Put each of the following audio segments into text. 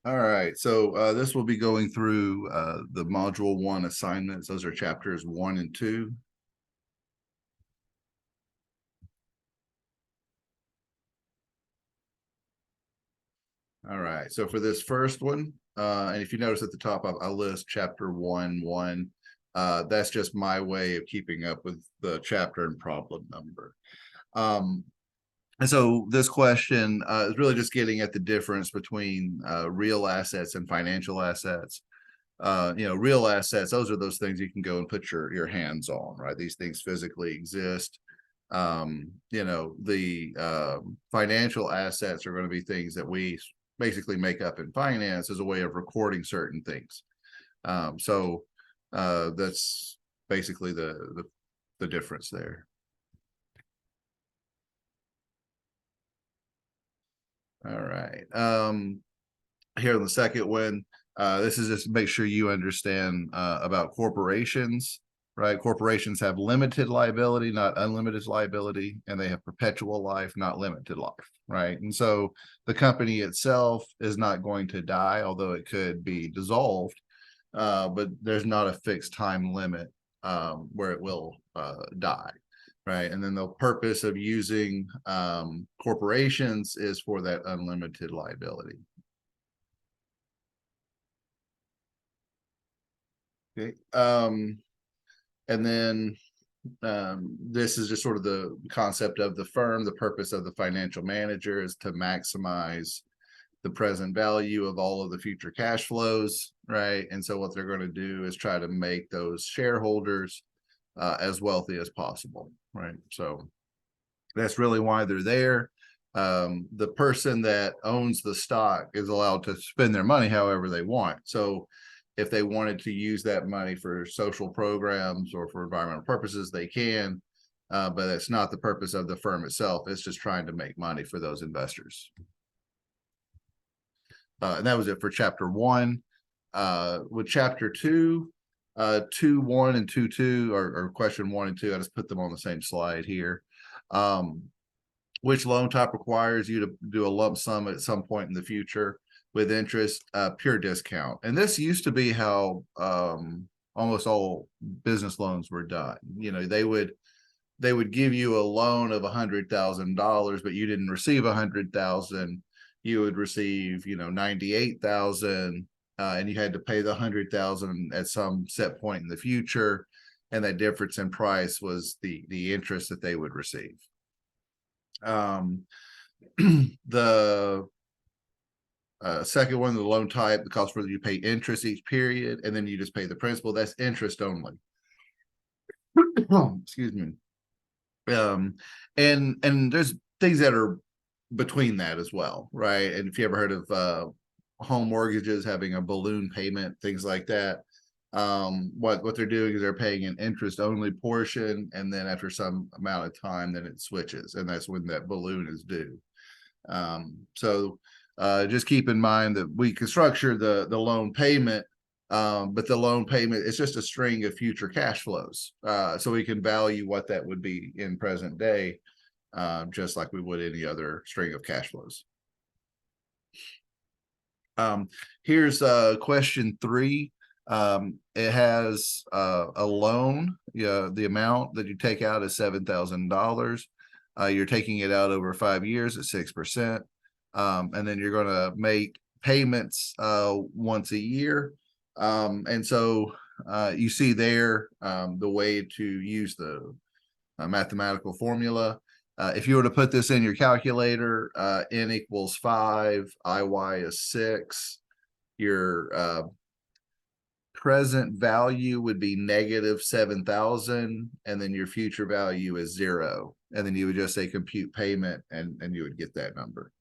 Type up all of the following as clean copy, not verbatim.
All right, so this will be going through the Module 1 assignments. Those are chapters 1 and 2. All right, so for this first one, and if you notice at the top, I'll list chapter 1:1. That's just my way of keeping up with the chapter and problem number. And so this question is really just getting at the difference between real assets and financial assets. Real assets, those are those things you can go and put your hands on, right? These things physically exist. The financial assets are going to be things that we basically make up in finance as a way of recording certain things. So that's basically the difference there. All right. Here on the second one, this is just to make sure you understand about corporations, right? Corporations have limited liability, not unlimited liability, and they have perpetual life, not limited life, right? And so the company itself is not going to die, although it could be dissolved, but there's not a fixed time limit where it will die. Right. And then the purpose of using corporations is for that unlimited liability. Okay. And then this is just sort of the concept of the firm. The purpose of the financial manager is to maximize the present value of all of the future cash flows. Right. And so what they're going to do is try to make those shareholders as wealthy as possible. Right. So that's really why they're there. The person that owns the stock is allowed to spend their money however they want. So if they wanted to use that money for social programs or for environmental purposes, they can, but that's not the purpose of the firm itself. It's just trying to make money for those investors. And that was it for chapter 1. With chapter 2, 2:1 and 2:2, or question 1 and 2, I just put them on the same slide here. Which loan type requires you to do a lump sum at some point in the future with interest, pure discount? And this used to be how almost all business loans were done. They would give you a loan of $100,000, but you didn't receive $100,000. You would receive, $98,000, and you had to pay the $100,000 at some set point in the future, and that difference in price was the interest that they would receive. The second one, the loan type, the cost for you pay interest each period, and then you just pay the principal. That's interest only. Excuse me. And there's things that are between that as well, right? And if you ever heard of home mortgages having a balloon payment, things like that, what they're doing is they're paying an interest only portion, and then after some amount of time, then it switches, and that's when that balloon is due. So just keep in mind that we can structure the loan payment, but the loan payment is just a string of future cash flows. So we can value what that would be in present day, just like we would any other string of cash flows. Here's question 3. It has a loan. The amount that you take out is $7,000. You're taking it out over 5 years at 6%. And then you're going to make payments once a year. And so you see there the way to use the mathematical formula. If you were to put this in your calculator, n equals 5, IY is 6. Your present value would be negative 7,000, and then your future value is 0. And then you would just say compute payment, and you would get that number.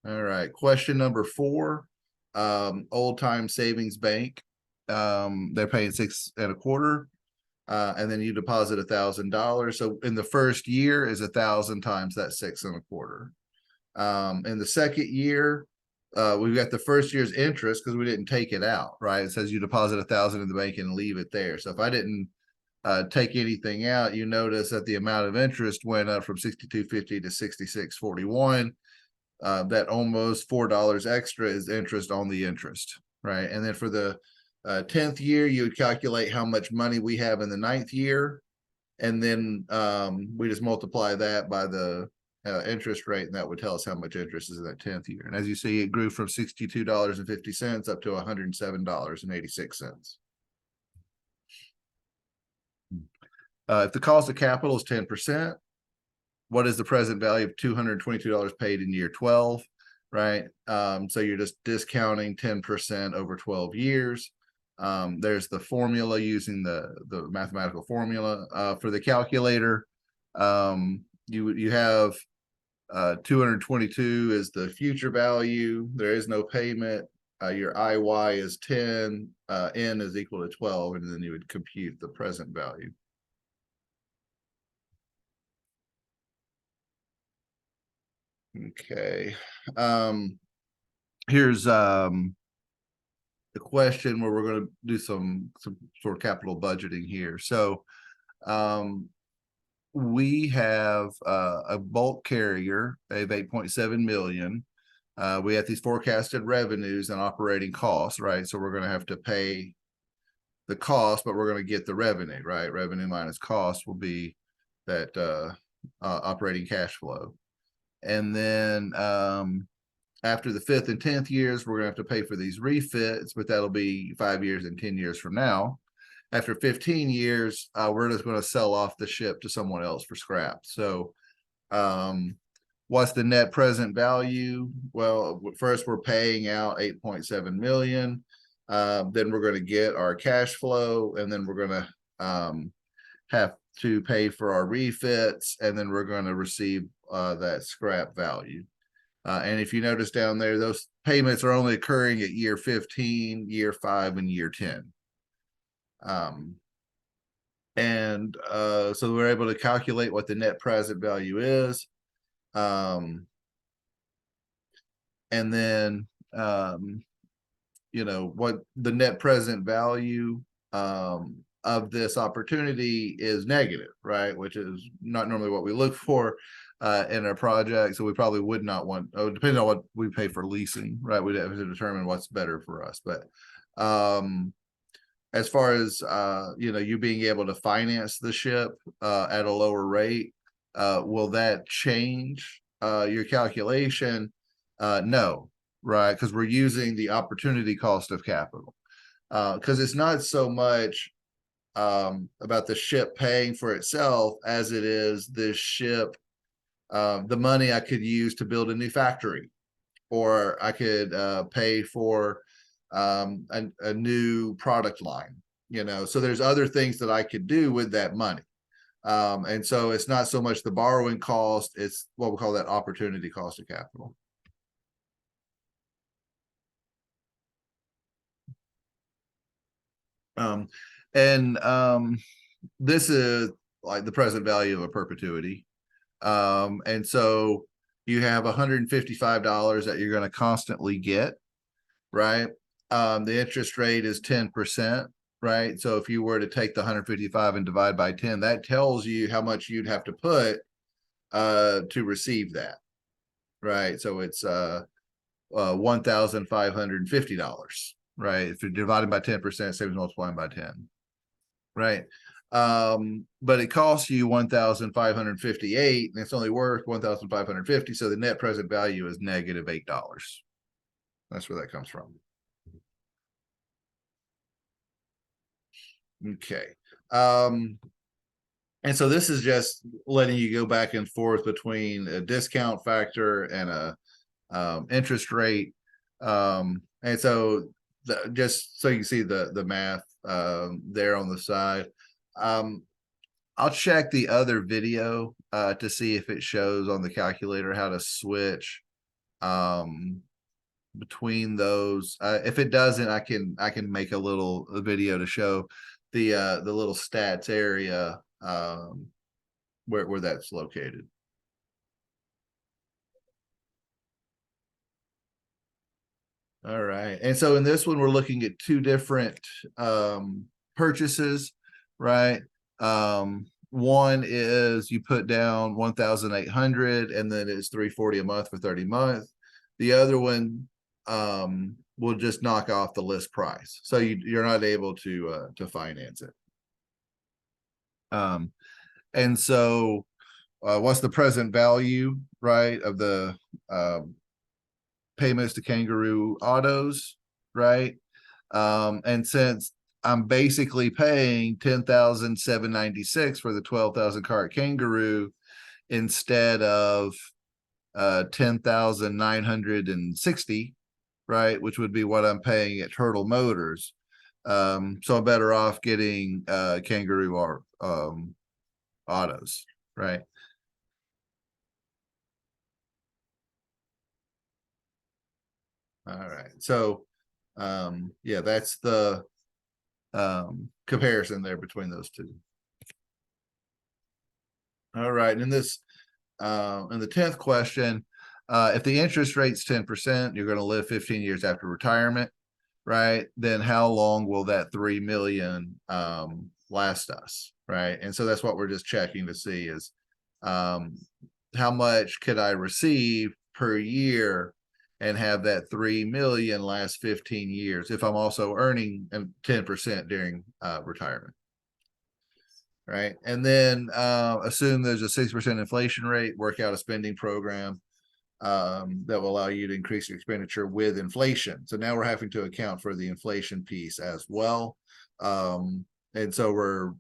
All right, question number 4. Old Time Savings Bank. They're paying 6 1/4. And then you deposit $1,000. So in the first year is 1,000 times that 6 1/4. In the second year, we've got the first year's interest because we didn't take it out, right? It says you deposit 1,000 in the bank and leave it there. So if I didn't take anything out, you notice that the amount of interest went up from $62.50 to $66.41. that almost $4 extra is interest on the interest, right? And then for the 10th year, you would calculate how much money we have in the 9th year, and then we just multiply that by the interest rate, and that would tell us how much interest is in that 10th year. And as you see, it grew from $62.50 up to $107.86. If the cost of capital is 10%, what is the present value of $222 paid in year 12, right? So you're just discounting 10% over 12 years. There's the formula using the mathematical formula for the calculator. You have 222 is the future value. There is no payment. Your IY is 10, N is equal to 12, and then you would compute the present value. Okay. Here's the question where we're going to do some sort of capital budgeting here. So we have a bulk carrier of 8.7 million. We have these forecasted revenues and operating costs, right? So we're going to have to pay the cost, but we're going to get the revenue, right? Revenue minus cost will be that operating cash flow. And then after the 5th and 10th years, we're going to have to pay for these refits, but that'll be 5 years and 10 years from now. After 15 years, we're just going to sell off the ship to someone else for scrap. So what's the net present value? Well, first we're paying out 8.7 million. Then we're going to get our cash flow, and then we're going to have to pay for our refits, and then we're going to receive that scrap value. And if you notice down there, those payments are only occurring at year 15, year 5, and year 10. So we're able to calculate what the net present value is. And then, what the net present value of this opportunity is negative, right? Which is not normally what we look for in a project. So we probably would not want, depending on what we pay for leasing, right? We'd have to determine what's better for us. But as far as, you being able to finance the ship at a lower rate, will that change your calculation? No, right? Because we're using the opportunity cost of capital. Because it's not so much about the ship paying for itself as it is this ship, the money I could use to build a new factory, or I could pay for a new product line, so there's other things that I could do with that money. And so it's not so much the borrowing cost, it's what we call that opportunity cost of capital. This is like the present value of a perpetuity. And so you have $155 that you're going to constantly get, right? The interest rate is 10%, right? So if you were to take the 155 and divide by 10, that tells you how much you'd have to put to receive that, right? So it's $1,550, right? If you're dividing by 10%, same as multiplying by 10, right? But it costs you 1,558, and it's only worth 1,550. So the net present value is negative $8. That's where that comes from. Okay. And so this is just letting you go back and forth between a discount factor and a interest rate. And so just so you can see the math there on the side. I'll check the other video to see if it shows on the calculator how to switch between those. If it doesn't, I can make a little video to show the little stats area where that's located. All right. And so in this one, we're looking at two different purchases, right? one is you put down 1,800 and then it's 340 a month for 30 months. The other one will just knock off the list price, so you're not able to finance it. And so what's the present value, right, of the payments to Kangaroo Autos, right? And since I'm basically paying 10,796 for the 12,000 cart Kangaroo instead of 10,960, right, which would be what I'm paying at Turtle Motors. So I'm better off getting Kangaroo or autos, right? All right. So yeah, that's the comparison there between those two. All right. And in this in the 10th question, if the interest rate's 10%, you're going to live 15 years after retirement, right? Then how long will that 3 million last us, right? And so that's what we're just checking to see is how much could I receive per year and have that 3 million last 15 years if I'm also earning 10% during retirement. Right. And then assume there's a 6% inflation rate, work out a spending program that will allow you to increase your expenditure with inflation. So now we're having to account for the inflation piece as well. And so we're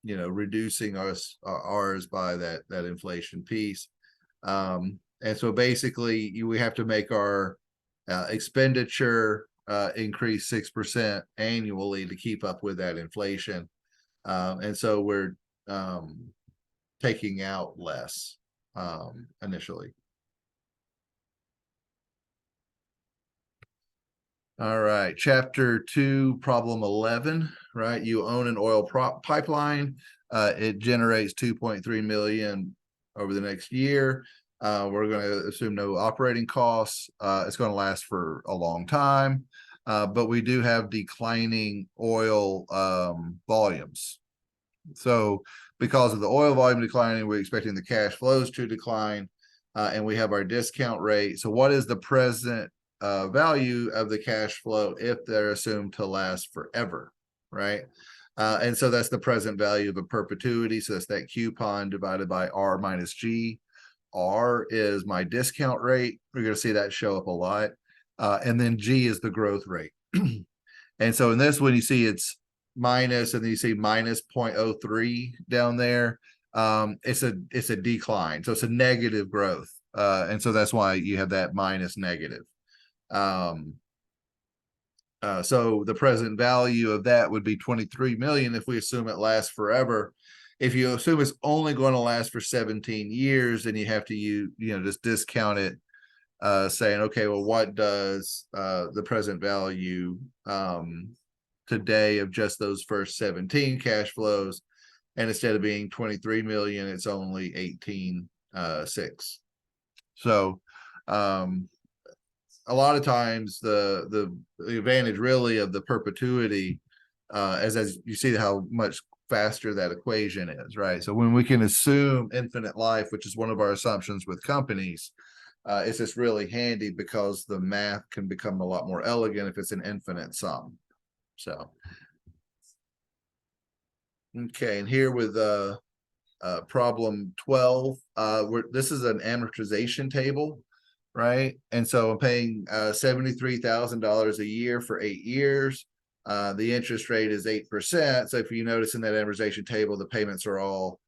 reducing ours by that inflation piece. And so basically we have to make our expenditure increase 6% annually to keep up with that inflation. And so we're taking out less initially. All right, chapter 2, problem 11, right? You own an oil pipeline. It generates 2.3 million over the next year. We're going to assume no operating costs. It's going to last for a long time. But we do have declining oil volumes. So because of the oil volume declining, we're expecting the cash flows to decline, and we have our discount rate. So what is the present value of the cash flow if they're assumed to last forever, right? And so that's the present value of a perpetuity. So that's that coupon divided by R minus G. R is my discount rate. We're going to see that show up a lot. And then G is the growth rate. And so in this one, you see it's minus, and then you see minus 0.03 down there. It's a decline. So it's a negative growth. And so that's why you have that minus negative. So the present value of that would be 23 million if we assume it lasts forever. If you assume it's only going to last for 17 years, then you have to just discount it, saying, okay, well, what does the present value today of just those first 17 cash flows? And instead of being 23 million, it's only 18.6. So a lot of times the advantage really of the perpetuity, as you see how much faster that equation is, right? So when we can assume infinite life, which is one of our assumptions with companies, it's just really handy because the math can become a lot more elegant if it's an infinite sum. So, okay, and here with problem 12, this is an amortization table, right? And so I'm paying $73,000 a year for 8 years. The interest rate is 8%. So if you notice in that amortization table, the payments are all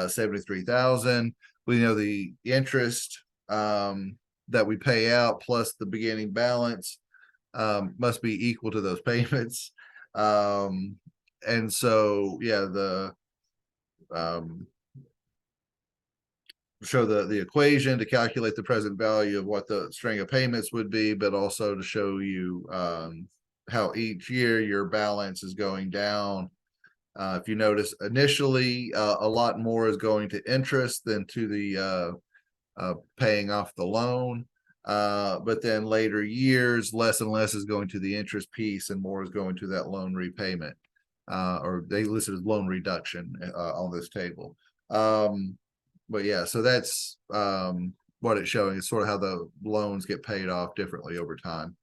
73,000. We know the interest that we pay out plus the beginning balance must be equal to those payments. And so, yeah, show the equation to calculate the present value of what the string of payments would be, but also to show you how each year your balance is going down. If you notice, initially a lot more is going to interest than to the paying off the loan, but then later years less and less is going to the interest piece and more is going to that loan repayment. or they listed as loan reduction on this table. But yeah, so that's what it's showing is sort of how the loans get paid off differently over time.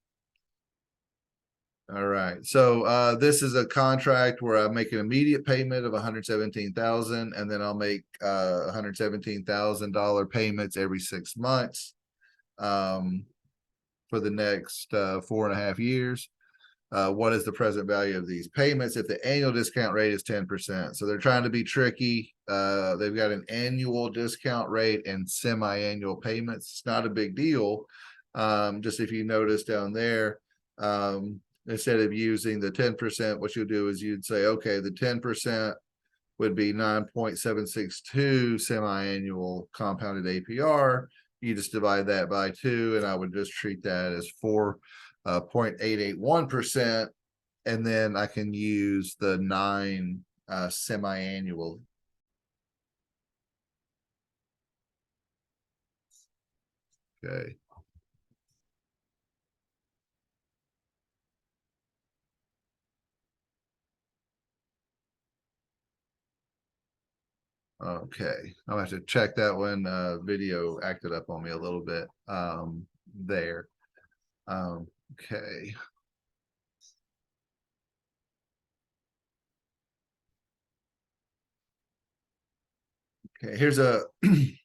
All right, so this is a contract where I make an immediate payment of 117,000, and then I'll make $117,000 payments every 6 months for the next 4.5 years. What is the present value of these payments if the annual discount rate is 10%? So they're trying to be tricky. They've got an annual discount rate and semi-annual payments. It's not a big deal. Just if you notice down there, instead of using the 10%, what you'll do is you'd say, okay, the 10% would be 9.762 semi-annual compounded APR. You just divide that by 2, and I would just treat that as 4.881%, and then I can use the 9 semi-annual. Okay. Okay, I'm gonna have to check that one. Video acted up on me a little bit there. Okay. Okay, here's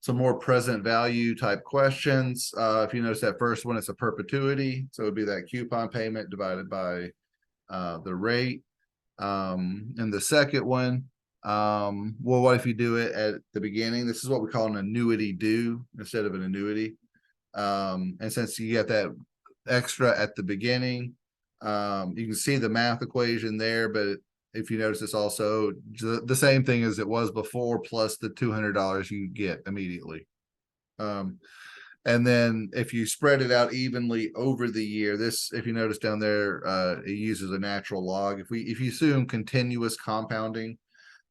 some more present value type questions. If you notice that first one, it's a perpetuity, so it would be that coupon payment divided by the rate. And the second one, well, what if you do it at the beginning? This is what we call an annuity due instead of an annuity. And since you get that extra at the beginning, you can see the math equation there, but if you notice, it's also the same thing as it was before, plus the $200 you get immediately. And then if you spread it out evenly over the year, this, if you notice down there, it uses a natural log. If you assume continuous compounding,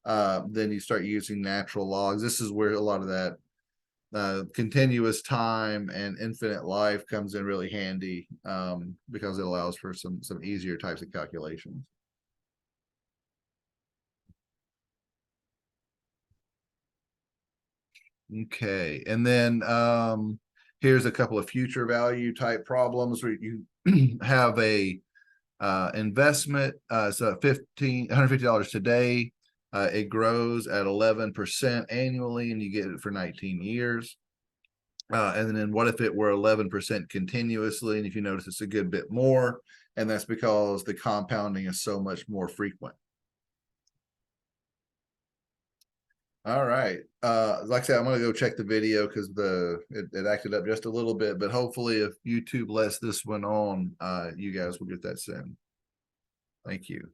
then you start using natural logs. This is where a lot of that continuous time and infinite life comes in really handy, because it allows for some easier types of calculations. Okay, and then here's a couple of future value type problems where you have a investment, so $150 today. It grows at 11% annually, and you get it for 19 years. And then what if it were 11% continuously? And if you notice, it's a good bit more, and that's because the compounding is so much more frequent. All right. Like I said, I'm gonna go check the video because it acted up just a little bit, but hopefully if YouTube lets this one on, you guys will get that soon. Thank you.